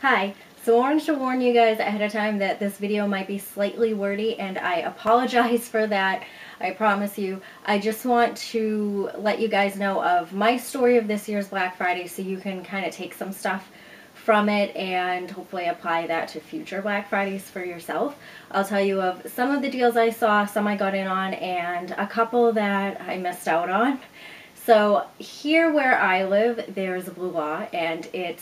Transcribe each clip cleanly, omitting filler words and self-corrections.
Hi, so I wanted to warn you guys ahead of time that this video might be slightly wordy, and I apologize for that. I promise you. I just want to let you guys know of my story of this year's Black Friday so you can kind of take some stuff from it and hopefully apply that to future Black Fridays for yourself. I'll tell you of some of the deals I saw, some I got in on, and a couple that I missed out on. So here where I live, there's a blue law, and it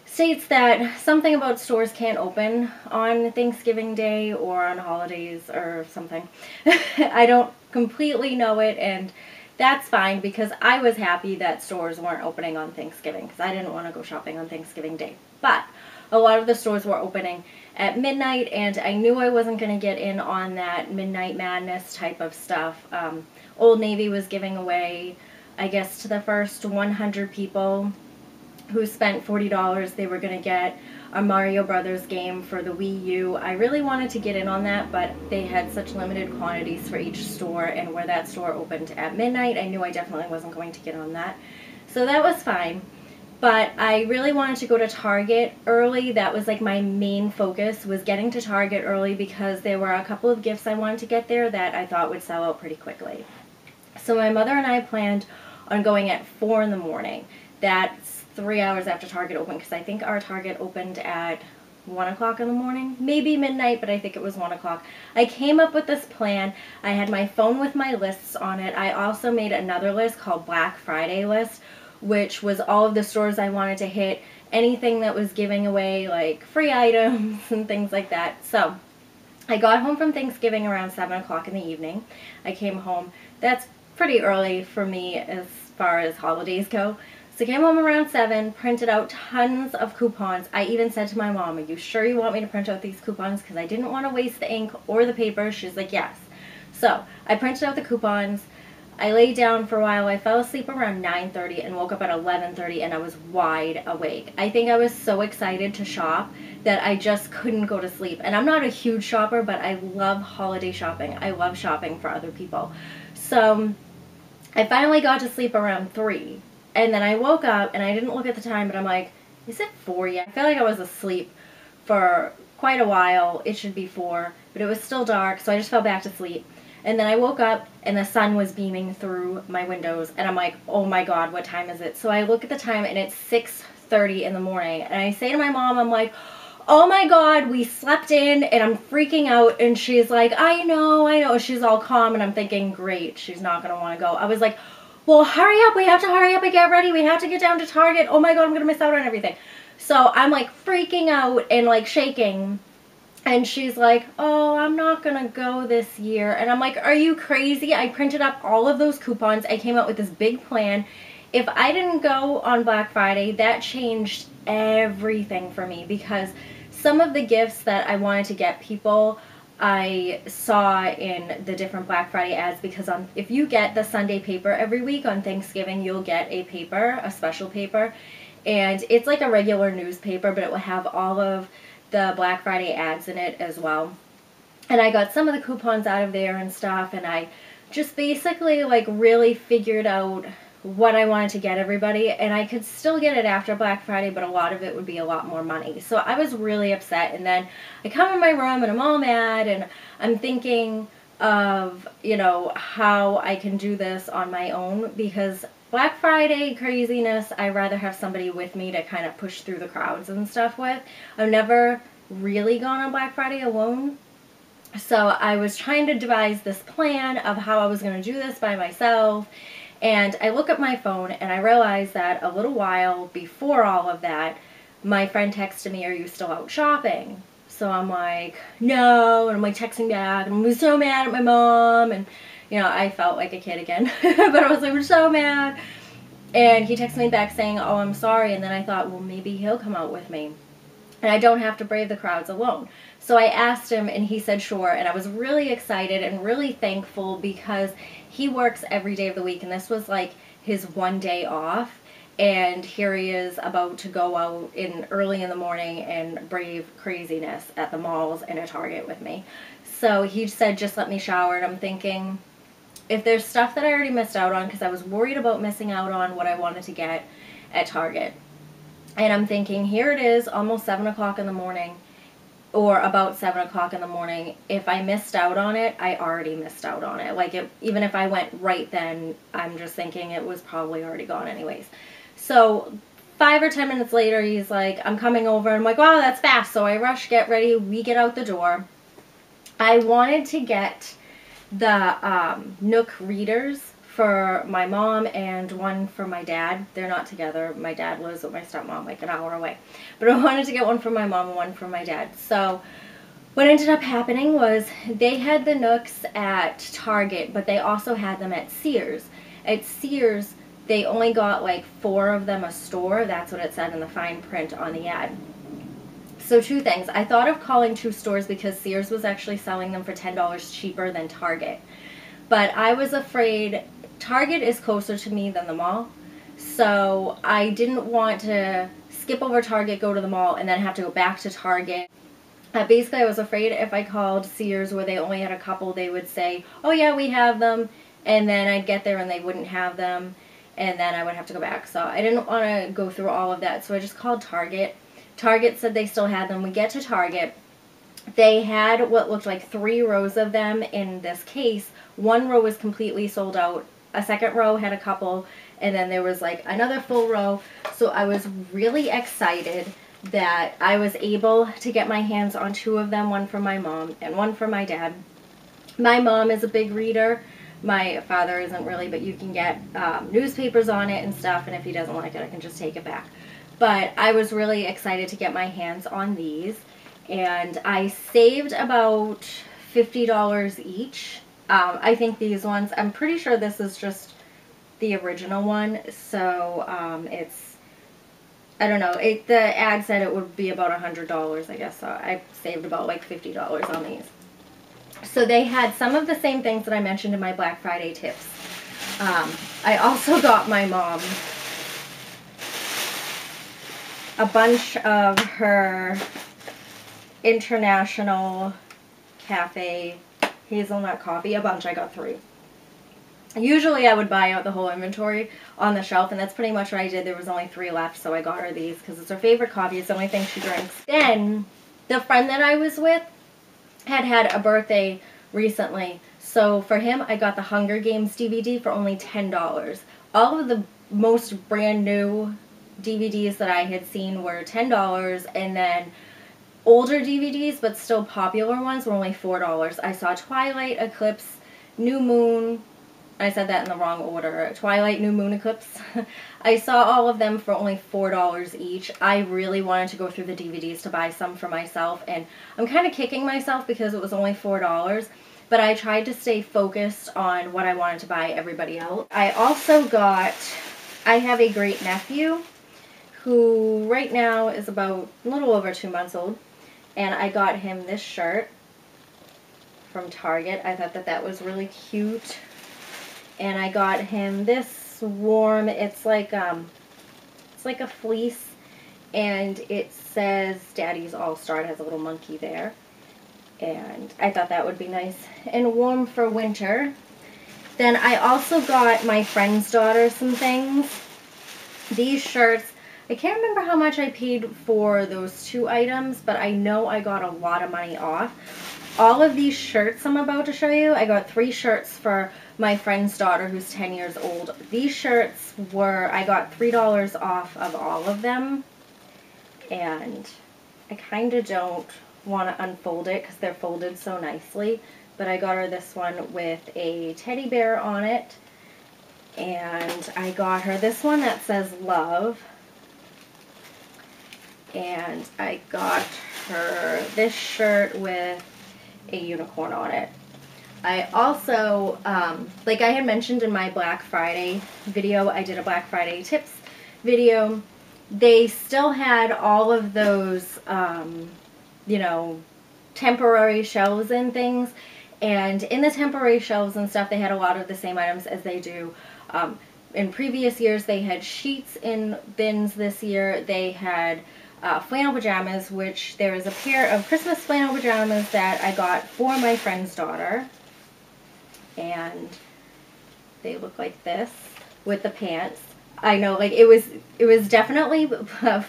states that something about stores can't open on Thanksgiving Day or on holidays or something. I don't completely know it, and that's fine because I was happy that stores weren't opening on Thanksgiving because I didn't want to go shopping on Thanksgiving Day. But a lot of the stores were opening at midnight, and I knew I wasn't going to get in on that midnight madness type of stuff. Old Navy was giving away, I guess, to the first 100 people who spent $40, they were going to get a Mario Brothers game for the Wii U. I really wanted to get in on that, but they had such limited quantities for each store, and where that store opened at midnight, I knew I definitely wasn't going to get on that. So that was fine. But I really wanted to go to Target early. That was like my main focus, was getting to Target early because there were a couple of gifts I wanted to get there that I thought would sell out pretty quickly. So my mother and I planned on going at 4 in the morning. That's 3 hours after Target opened, because I think our Target opened at 1 o'clock in the morning, maybe midnight, but I think it was 1 o'clock. I came up with this plan. I had my phone with my lists on it. I also made another list called Black Friday list, which was all of the stores I wanted to hit, anything that was giving away like free items and things like that. So I got home from Thanksgiving around 7 o'clock in the evening. I came home. That's pretty early for me as far as holidays go. So I came home around 7, printed out tons of coupons. I even said to my mom, "Are you sure you want me to print out these coupons?" Because I didn't want to waste the ink or the paper. She's like, "Yes." So I printed out the coupons. I laid down for a while. I fell asleep around 9:30 and woke up at 11:30, and I was wide awake. I think I was so excited to shop that I just couldn't go to sleep. And I'm not a huge shopper, but I love holiday shopping. I love shopping for other people. So I finally got to sleep around 3. And then I woke up, and I didn't look at the time, but I'm like, is it 4 yet? I feel like I was asleep for quite a while. It should be 4, but it was still dark, so I just fell back to sleep. And then I woke up, and the sun was beaming through my windows, and I'm like, oh my god, what time is it? So I look at the time, and it's 6:30 in the morning, and I say to my mom, I'm like, oh my god, we slept in, and I'm freaking out. And she's like, I know. She's all calm, and I'm thinking, great, she's not going to want to go. I was like, well, hurry up, we have to hurry up and get ready. We have to get down to Target. Oh my god, I'm going to miss out on everything. So I'm like freaking out and like shaking. And she's like, oh, I'm not going to go this year. And I'm like, are you crazy? I printed up all of those coupons. I came up with this big plan. If I didn't go on Black Friday, that changed everything for me, because some of the gifts that I wanted to get people, I saw in the different Black Friday ads, because if you get the Sunday paper every week on Thanksgiving, you'll get a paper, a special paper, and it's like a regular newspaper, but it will have all of the Black Friday ads in it as well. And I got some of the coupons out of there and stuff, and I just basically like really figured out what I wanted to get everybody, and I could still get it after Black Friday, but a lot of it would be a lot more money. So I was really upset, and then I come in my room and I'm all mad, and I'm thinking of, you know, how I can do this on my own, because Black Friday craziness, I'd rather have somebody with me to kind of push through the crowds and stuff with. I've never really gone on Black Friday alone. So I was trying to devise this plan of how I was going to do this by myself. And I look at my phone, and I realize that a little while before all of that, my friend texted me, "Are you still out shopping?" So I'm like, no, and I'm like texting back, and I'm so mad at my mom, and you know, I felt like a kid again, but I was like, I'm so mad. And he texted me back saying, oh, I'm sorry, and then I thought, well, maybe he'll come out with me, and I don't have to brave the crowds alone. So I asked him, and he said sure, and I was really excited and really thankful, because he works every day of the week, and this was like his one day off, and here he is about to go out early in the morning and brave craziness at the malls and at Target with me. So he said, just let me shower, and I'm thinking, if there's stuff that I already missed out on, because I was worried about missing out on what I wanted to get at Target, And I'm thinking, here it is, almost 7 o'clock in the morning, or about 7 o'clock in the morning. If I missed out on it, I already missed out on it. Like, even if I went right then, I'm just thinking it was probably already gone anyways. So 5 or 10 minutes later, he's like, I'm coming over. I'm like, wow, that's fast. So I rush, get ready. We get out the door. I wanted to get the Nook readers for my mom and one for my dad. They're not together. My dad lives with my stepmom like an hour away. But I wanted to get one for my mom and one for my dad. So what ended up happening was they had the Nooks at Target, but they also had them at Sears. At Sears, they only got like 4 of them a store. That's what it said in the fine print on the ad. So 2 things. I thought of calling 2 stores because Sears was actually selling them for $10 cheaper than Target. But I was afraid Target is closer to me than the mall. So I didn't want to skip over Target, go to the mall, and then have to go back to Target. Basically, I was afraid if I called Sears where they only had a couple, they would say, oh yeah, we have them. And then I'd get there and they wouldn't have them. And then I would have to go back. So I didn't want to go through all of that. So I just called Target. Target said they still had them. We get to Target. They had what looked like 3 rows of them in this case. 1 row was completely sold out. A second row had a couple, and then there was like another full row. So I was really excited that I was able to get my hands on 2 of them, one for my mom and one for my dad. My mom is a big reader. My father isn't really, but you can get newspapers on it and stuff, and if he doesn't like it, I can just take it back. But I was really excited to get my hands on these, and I saved about $50 each. I think these ones, I'm pretty sure this is just the original one, so it's, I don't know, the ad said it would be about $100, I guess, so I saved about like $50 on these. So they had some of the same things that I mentioned in my Black Friday tips. I also got my mom a bunch of her International Cafe hazelnut coffee, a bunch. I got 3. Usually I would buy out the whole inventory on the shelf, and that's pretty much what I did. There was only 3 left, so I got her these because it's her favorite coffee. It's the only thing she drinks. Then the friend that I was with had a birthday recently, so for him I got the Hunger Games DVD for only $10. All of the most brand new DVDs that I had seen were $10, and then older DVDs, but still popular ones, were only $4. I saw Twilight, Eclipse, New Moon. I said that in the wrong order. Twilight, New Moon, Eclipse. I saw all of them for only $4 each. I really wanted to go through the DVDs to buy some for myself, and I'm kind of kicking myself because it was only $4, but I tried to stay focused on what I wanted to buy everybody else. I also got, I have a great nephew who right now is about a little over 2 months old. And I got him this shirt from Target. I thought that that was really cute. And I got him this warm, it's like a fleece, and it says Daddy's All-Star. It has a little monkey there. And I thought that would be nice and warm for winter. Then I also got my friend's daughter some things. These shirts, I can't remember how much I paid for those 2 items, but I know I got a lot of money off. All of these shirts I'm about to show you, I got 3 shirts for my friend's daughter who's 10 years old. These shirts were, I got $3 off of all of them, and I kind of don't want to unfold it because they're folded so nicely, but I got her this one with a teddy bear on it, and I got her this one that says love. And I got her this shirt with a unicorn on it. I also, like I had mentioned in my Black Friday video, I did a Black Friday tips video. They still had all of those, you know, temporary shelves and things. And in the temporary shelves and stuff, they had a lot of the same items as they do in previous years. They had sheets in bins this year. They had flannel pajamas, which there is a pair of Christmas flannel pajamas that I got for my friend's daughter, and they look like this with the pants. I know, like it was definitely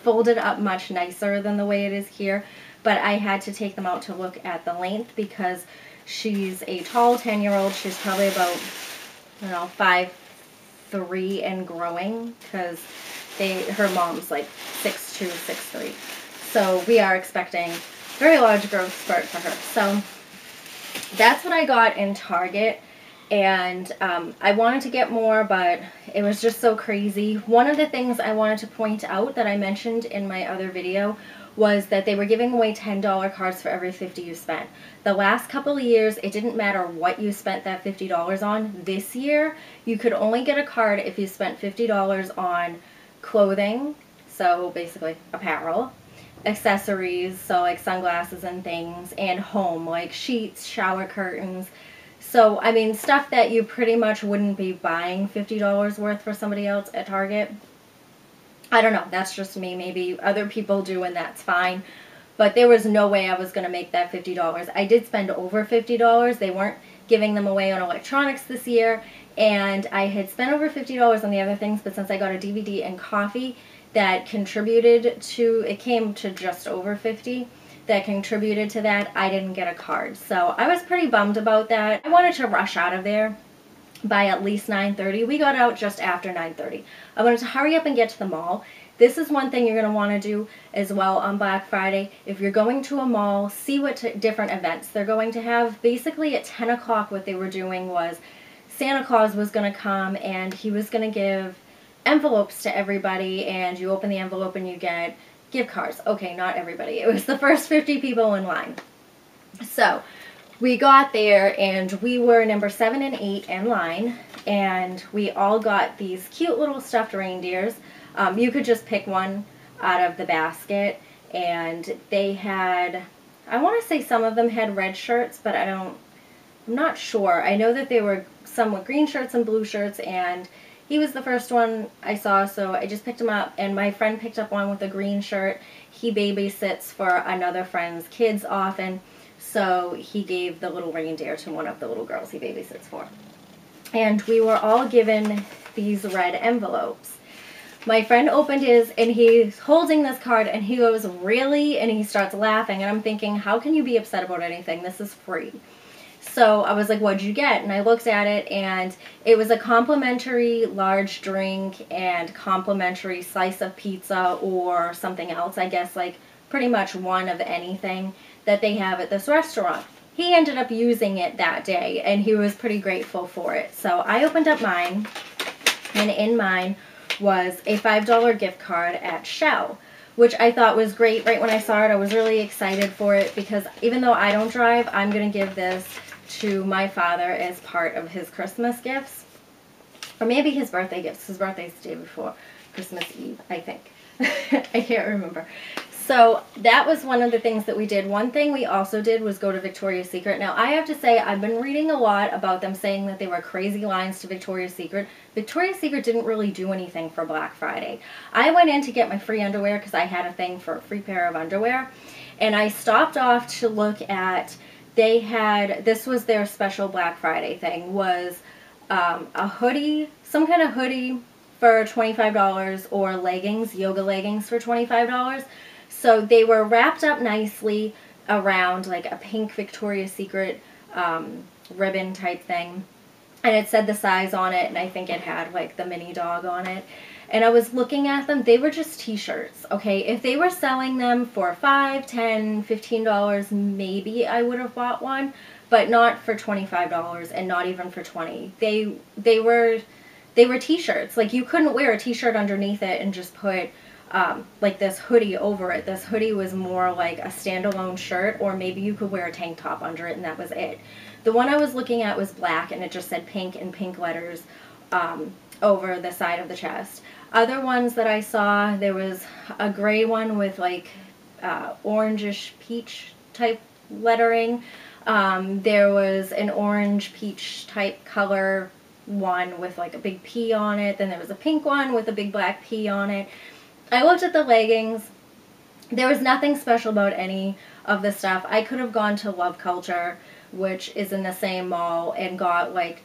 folded up much nicer than the way it is here, but I had to take them out to look at the length because she's a tall 10-year-old. She's probably about, I don't know, 5'3" and growing, because her mom's like 6'2", 6'3". So we are expecting very large growth spurt for her. So that's what I got in Target. And I wanted to get more, but it was just so crazy. One of the things I wanted to point out that I mentioned in my other video was that they were giving away $10 cards for every $50 you spent. The last couple of years, it didn't matter what you spent that $50 on. This year, you could only get a card if you spent $50 on clothing, so basically apparel, accessories, so like sunglasses and things, and home, like sheets, shower curtains. So, I mean, stuff that you pretty much wouldn't be buying $50 worth for somebody else at Target. I don't know. That's just me. Maybe other people do, and that's fine. But there was no way I was going to make that $50. I did spend over $50. They weren't giving them away on electronics this year. And I had spent over $50 on the other things, but since I got a DVD and coffee that contributed to, it came to just over $50. That contributed to that, I didn't get a card. So I was pretty bummed about that. I wanted to rush out of there by at least 9:30. We got out just after 9:30. I wanted to hurry up and get to the mall. This is one thing you're going to want to do as well on Black Friday. If you're going to a mall, see what different events they're going to have. Basically at 10 o'clock what they were doing was Santa Claus was going to come and he was going to give envelopes to everybody, and you open the envelope and you get gift cards. Okay, not everybody. It was the first 50 people in line. So we got there and we were number 7 and 8 in line, and we all got these cute little stuffed reindeers. You could just pick one out of the basket, and they had, I want to say some of them had red shirts, but I'm not sure. I know that they were some with green shirts and blue shirts, and he was the first one I saw, so I just picked him up, and my friend picked up one with a green shirt. He babysits for another friend's kids often, so he gave the little reindeer to one of the little girls he babysits for. And we were all given these red envelopes. My friend opened his, and he's holding this card, and he goes, "Really?" And he starts laughing, and I'm thinking, how can you be upset about anything? This is free. So I was like, "What'd you get?" And I looked at it, and it was a complimentary large drink and complimentary slice of pizza or something else. I guess like pretty much one of anything that they have at this restaurant. He ended up using it that day, and he was pretty grateful for it. So I opened up mine, and in mine was a $5 gift card at Shell, which I thought was great. Right when I saw it, I was really excited for it, because even though I don't drive, I'm going to give this to my father as part of his Christmas gifts, or maybe his birthday gifts. His birthday's the day before Christmas Eve, I think. I can't remember. So that was one of the things that we did. One thing we also did was go to Victoria's Secret. Now I have to say, I've been reading a lot about them saying that there were crazy lines to Victoria's Secret. Victoria's Secret didn't really do anything for Black Friday. I went in to get my free underwear because I had a thing for a free pair of underwear, and I stopped off to look at, they had, this was their special Black Friday thing, was a hoodie, some kind of hoodie for $25, or leggings, yoga leggings for $25. So they were wrapped up nicely around like a pink Victoria's Secret ribbon type thing. And it said the size on it, and I think it had like the mini dog on it. And I was looking at them, they were just t-shirts, okay? If they were selling them for $5, $10, $15, maybe I would have bought one, but not for $25, and not even for $20. They were t-shirts. Like, you couldn't wear a t-shirt underneath it and just put like this hoodie over it. This hoodie was more like a standalone shirt, or maybe you could wear a tank top under it and that was it. The one I was looking at was black, and it just said pink in pink letters over the side of the chest. Other ones that I saw, there was a gray one with like orangish peach type lettering. There was an orange peach type color one with like a big P on it. Then there was a pink one with a big black P on it. I looked at the leggings. There was nothing special about any of the stuff. I could have gone to Love Culture, which is in the same mall, and got like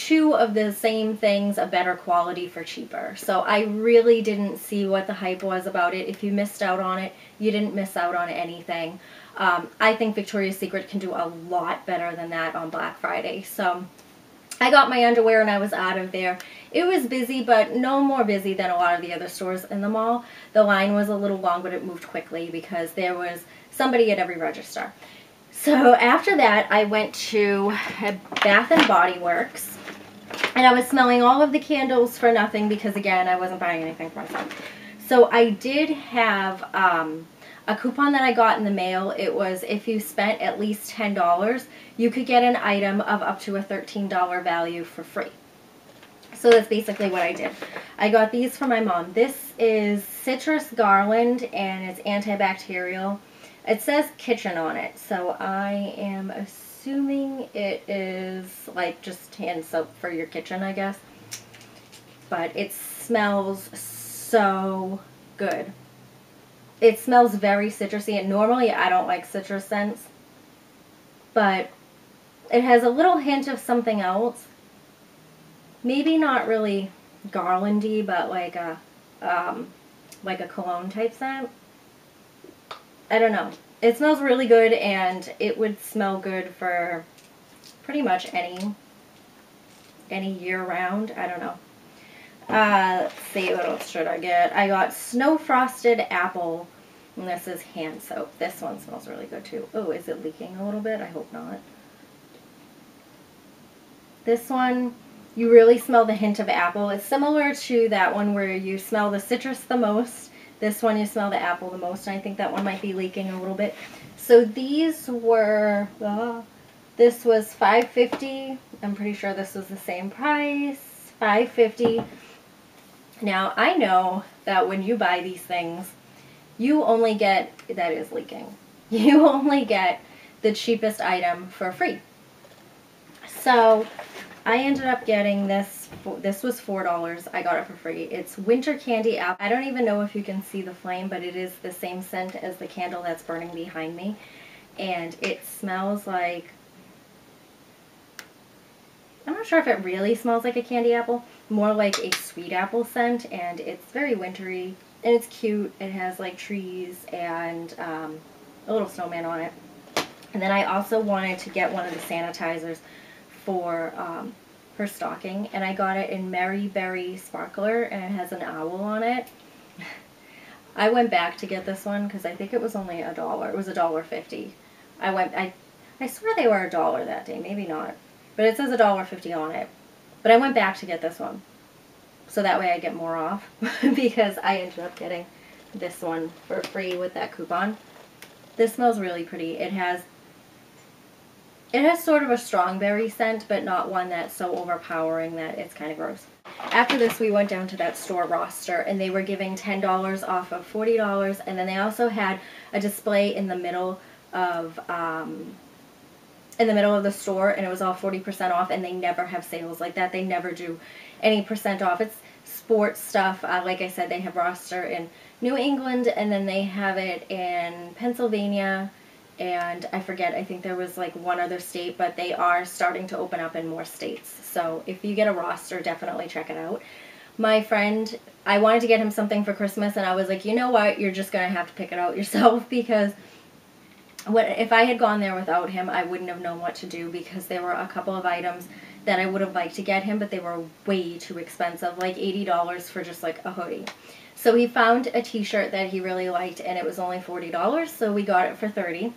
two of the same things, a better quality for cheaper. So I really didn't see what the hype was about it. If you missed out on it, you didn't miss out on anything. I think Victoria's Secret can do a lot better than that on Black Friday. So I got my underwear and I was out of there. It was busy, but no more busy than a lot of the other stores in the mall. The line was a little long, but it moved quickly because there was somebody at every register. So after that, I went to Bath and Body Works, and I was smelling all of the candles for nothing because, again, I wasn't buying anything for myself. So I did have a coupon that I got in the mail. It was if you spent at least $10, you could get an item of up to a $13 value for free. So that's basically what I did. I got these for my mom. This is Citrus Garland, and it's antibacterial. It says kitchen on it, so I am assuming it is like just hand soap for your kitchen, I guess. But it smells so good. It smells very citrusy, and normally I don't like citrus scents, but it has a little hint of something else. Maybe not really garlandy, but like a cologne type scent. I don't know. It smells really good, and it would smell good for pretty much any year round. I don't know. Let's see, what else should I get? I got Snow Frosted Apple, and this is hand soap. This one smells really good too. Oh, is it leaking a little bit? I hope not. This one, you really smell the hint of apple. It's similar to that one where you smell the citrus the most. This one you smell the apple the most, and I think that one might be leaking a little bit. So these were, this was $5.50. I'm pretty sure this was the same price, $5.50. Now, I know that when you buy these things, you only get, that is leaking, you only get the cheapest item for free. So I ended up getting this. This was $4. I got it for free. It's Winter Candy Apple. I don't even know if you can see the flame, but it is the same scent as the candle that's burning behind me. And it smells like, I'm not sure if it really smells like a candy apple, more like a sweet apple scent, and it's very wintry, and it's cute. It has like trees and a little snowman on it. And then I also wanted to get one of the sanitizers for her stocking, and I got it in Merry Berry Sparkler, and it has an owl on it. I went back to get this one because I think it was only $1. It was $1.50. I swear they were $1 that day, maybe not, but it says $1.50 on it. But I went back to get this one, so that way I get more off because I ended up getting this one for free with that coupon. This smells really pretty. It has sort of a strong berry scent, but not one that's so overpowering that it's kind of gross. After this, we went down to that store Roster, and they were giving $10 off of $40, and then they also had a display in the middle of the store, and it was all 40% off, and they never have sales like that. They never do any percent off. It's sports stuff. Like I said, they have Roster in New England, and then they have it in Pennsylvania, and I forget, I think there was like one other state, but they are starting to open up in more states. So if you get a Roster, definitely check it out. My friend, I wanted to get him something for Christmas, and I was like, you know what, you're just going to have to pick it out yourself, because if I had gone there without him, I wouldn't have known what to do, because there were a couple of items that I would have liked to get him, but they were way too expensive, like $80 for just like a hoodie. So he found a t-shirt that he really liked, and it was only $40, so we got it for $30.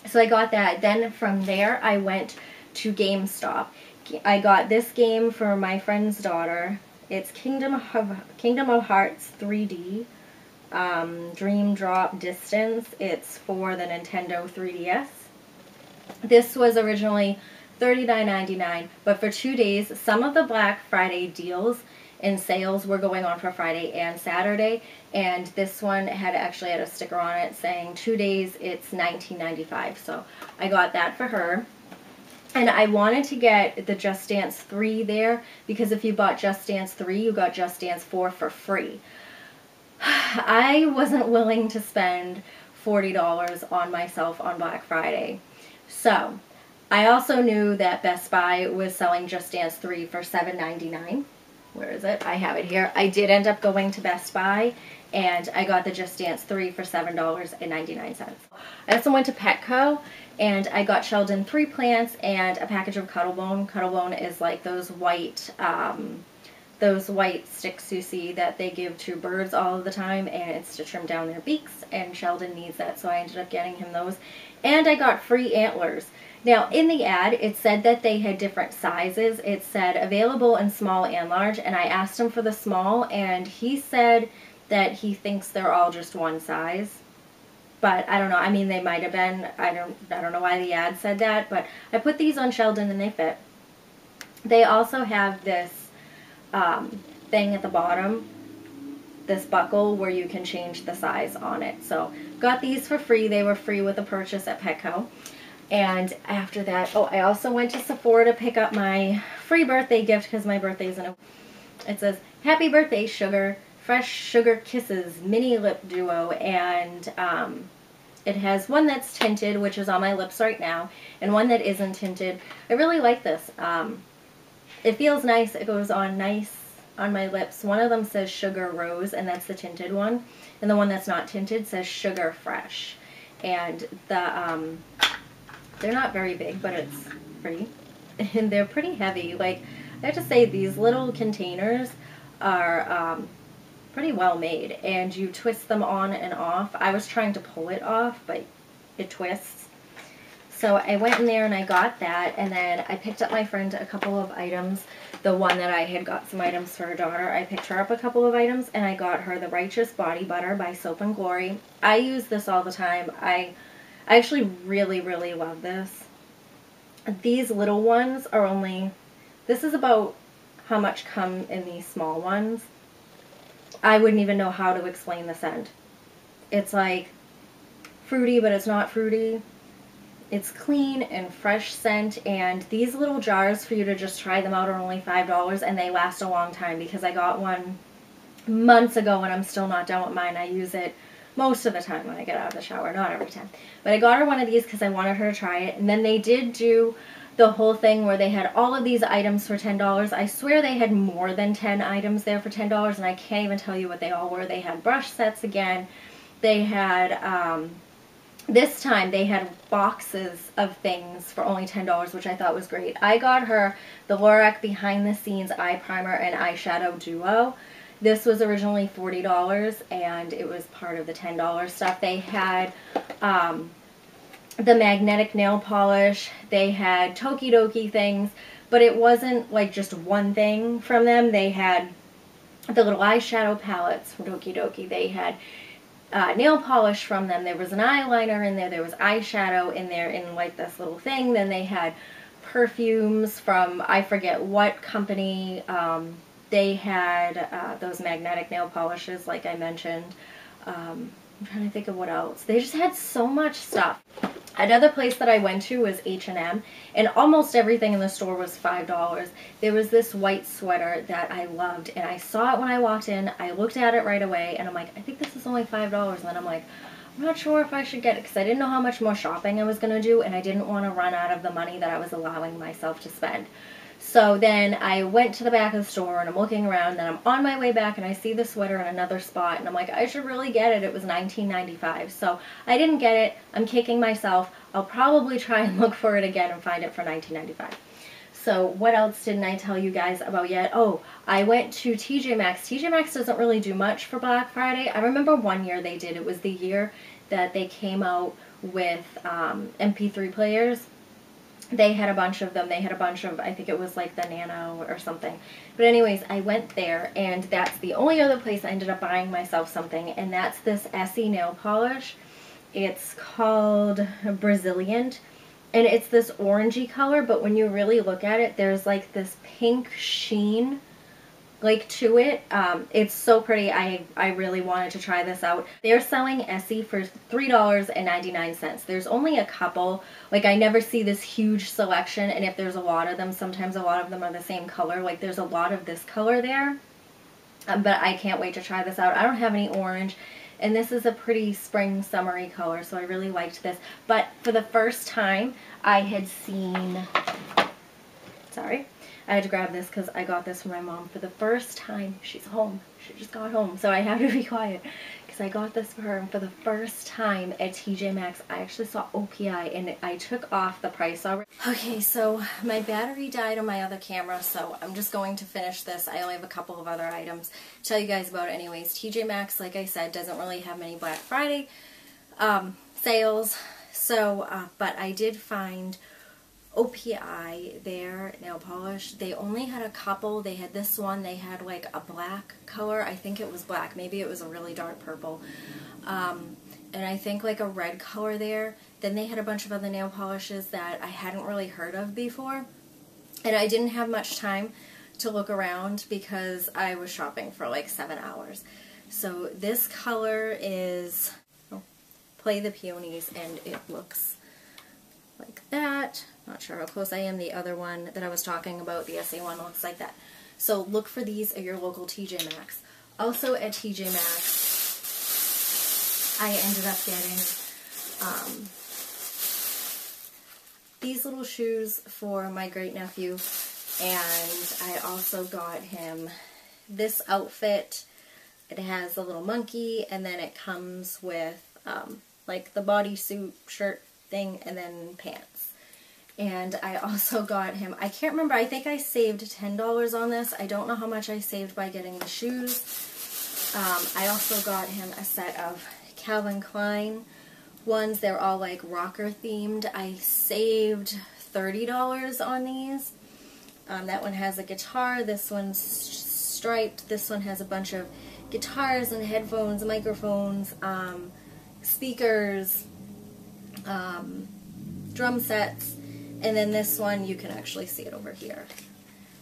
So I got that. Then from there, I went to GameStop. I got this game for my friend's daughter. It's Kingdom of Hearts 3D, Dream Drop Distance. It's for the Nintendo 3DS. This was originally $39.99, but for 2 days, some of the Black Friday deals and sales were going on for Friday and Saturday, and this one had actually had a sticker on it saying 2 days, it's $19.95. So I got that for her. And I wanted to get the Just Dance 3 there, because if you bought Just Dance 3, you got Just Dance 4 for free. I wasn't willing to spend $40 on myself on Black Friday. So I also knew that Best Buy was selling Just Dance 3 for $7.99. Where is it? I have it here. I did end up going to Best Buy, and I got the Just Dance 3 for $7.99. I also went to Petco, and I got Sheldon 3 plants and a package of Cuttlebone. Cuttlebone is like those white sticks you see that they give to birds all of the time, and it's to trim down their beaks, and Sheldon needs that, so I ended up getting him those. And I got free antlers. Now, in the ad, it said that they had different sizes. It said available in small and large, and I asked him for the small, and he said that he thinks they're all just one size. But I don't know. I mean, they might have been. I don't know why the ad said that, but I put these on Sheldon and they fit. They also have this thing at the bottom, this buckle where you can change the size on it. So got these for free. They were free with a purchase at Petco. And after that, oh, I also went to Sephora to pick up my free birthday gift because my birthday's in a... It says, Happy Birthday, Sugar, Fresh Sugar Kisses Mini Lip Duo. And it has one that's tinted, which is on my lips right now, and one that isn't tinted. I really like this. It feels nice. It goes on nice on my lips. One of them says Sugar Rose, and that's the tinted one. And the one that's not tinted says Sugar Fresh. And the... they're not very big, but it's pretty. And they're pretty heavy. Like, I have to say, these little containers are pretty well made. And you twist them on and off. I was trying to pull it off, but it twists. So I went in there and I got that. And then I picked up my friend a couple of items. The one that I had got some items for her daughter, I picked her up a couple of items. And I got her the Righteous Body Butter by Soap and Glory. I use this all the time. I actually really, really love this. These little ones are only, this is about how much come in these small ones. I wouldn't even know how to explain the scent. It's like fruity, but it's not fruity. It's clean and fresh scent, and these little jars for you to just try them out are only $5, and they last a long time because I got one months ago and I'm still not done with mine. I use it most of the time when I get out of the shower, not every time. But I got her one of these because I wanted her to try it. And then they did do the whole thing where they had all of these items for $10. I swear they had more than 10 items there for $10, and I can't even tell you what they all were. They had brush sets again. They had, this time they had boxes of things for only $10, which I thought was great. I got her the Lorac Behind the Scenes Eye Primer and Eyeshadow Duo. This was originally $40, and it was part of the $10 stuff. They had the magnetic nail polish. They had Tokidoki things, but it wasn't like just one thing from them. They had the little eyeshadow palettes from Tokidoki. They had nail polish from them. There was an eyeliner in there. There was eyeshadow in there in like this little thing. Then they had perfumes from I forget what company. They had those magnetic nail polishes, like I mentioned. I'm trying to think of what else. They just had so much stuff. Another place that I went to was H&M, and almost everything in the store was $5. There was this white sweater that I loved, and I saw it when I walked in. I looked at it right away, and I'm like, I think this is only $5. And then I'm like, I'm not sure if I should get it, because I didn't know how much more shopping I was going to do, and I didn't want to run out of the money that I was allowing myself to spend. So then I went to the back of the store, and I'm looking around, and I'm on my way back, and I see the sweater in another spot, and I'm like, I should really get it. It was $19.95. So I didn't get it. I'm kicking myself. I'll probably try and look for it again and find it for $19.95. So what else didn't I tell you guys about yet? Oh, I went to TJ Maxx. TJ Maxx doesn't really do much for Black Friday. I remember one year they did. It was the year that they came out with MP3 players. They had a bunch of them. They had a bunch of, I think it was like the Nano or something. But anyways, I went there, and that's the only other place I ended up buying myself something, and that's this Essie nail polish. It's called Brazilian, and it's this orangey color, but when you really look at it, there's like this pink sheen like to it. It's so pretty. I really wanted to try this out. They're selling Essie for $3.99. There's only a couple. Like, I never see this huge selection, and if there's a lot of them, sometimes a lot of them are the same color. Like, there's a lot of this color there, but I can't wait to try this out. I don't have any orange. And this is a pretty spring summery color, so I really liked this. But for the first time, I had seen, sorry, I had to grab this because I got this from my mom for the first time. She's home. She just got home, so I have to be quiet because I got this for her. And for the first time at TJ Maxx, I actually saw OPI, and I took off the price already. Okay, so my battery died on my other camera, so I'm just going to finish this. I only have a couple of other items to tell you guys about anyways. TJ Maxx, like I said, doesn't really have many Black Friday sales, so, but I did find OPI, their nail polish. They only had a couple. They had this one. They had like a black color. I think it was black. Maybe it was a really dark purple. And I think like a red color there. Then they had a bunch of other nail polishes that I hadn't really heard of before. And I didn't have much time to look around because I was shopping for like 7 hours. So this color is Play the Peonies, and it looks like that. Not sure how close I am. The other one that I was talking about, the SA one, looks like that. So look for these at your local TJ Maxx. Also at TJ Maxx, I ended up getting these little shoes for my great nephew, and I also got him this outfit. It has a little monkey, and then it comes with like the bodysuit shirt thing, and then pants. And I also got him, I can't remember, I think I saved $10 on this. I don't know how much I saved by getting the shoes. I also got him a set of Calvin Klein ones. They're all like rocker themed. I saved $30 on these. That one has a guitar, this one's striped, this one has a bunch of guitars and headphones, microphones, speakers, drum sets, and then this one, you can actually see it over here.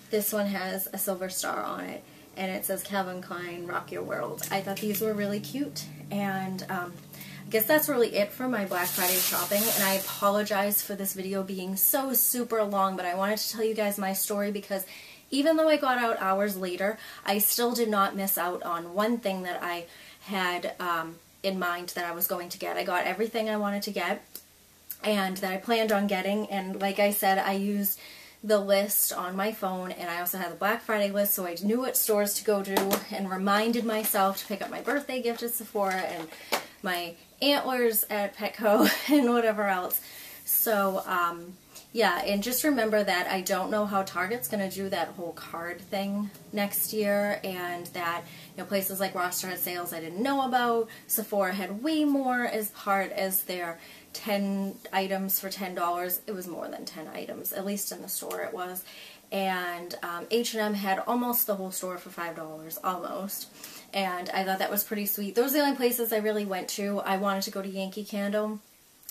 This one has a silver star on it, and it says Calvin Klein, Rock Your World. I thought these were really cute, and I guess that's really it for my Black Friday shopping, and I apologize for this video being so super long, but I wanted to tell you guys my story because even though I got out hours later, I still did not miss out on one thing that I had in mind that I was going to get. I got everything I wanted to get and that I planned on getting, and like I said, I used the list on my phone, and I also had the Black Friday list, so I knew what stores to go to and reminded myself to pick up my birthday gift at Sephora and my antlers at Petco and whatever else. So yeah, and just remember that I don't know how Target's going to do that whole card thing next year, and that, you know, places like Roster had sales I didn't know about. Sephora had way more as part as their 10 items for $10. It was more than 10 items, at least in the store it was. And H&M had almost the whole store for $5, almost. And I thought that was pretty sweet. Those are the only places I really went to. I wanted to go to Yankee Candle.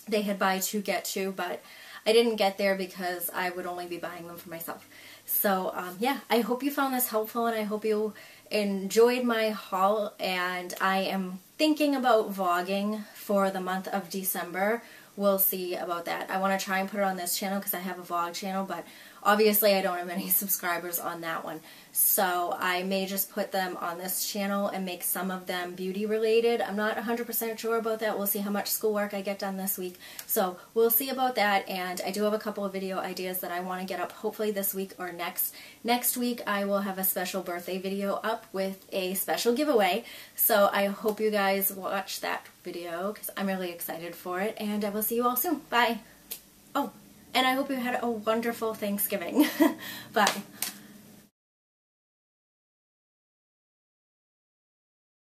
They had buy two, get two, but I didn't get there because I would only be buying them for myself. So yeah, I hope you found this helpful, and I hope you enjoyed my haul, and I am thinking about vlogging for the month of December. We'll see about that. I want to try and put it on this channel because I have a vlog channel, but obviously I don't have any subscribers on that one. So I may just put them on this channel and make some of them beauty related. I'm not 100% sure about that. We'll see how much schoolwork I get done this week. So we'll see about that, and I do have a couple of video ideas that I want to get up hopefully this week or next. Next week I will have a special birthday video up with a special giveaway. So I hope you guys watch that video because I'm really excited for it, and I will see you all soon. Bye! Oh, and I hope you had a wonderful Thanksgiving. Bye.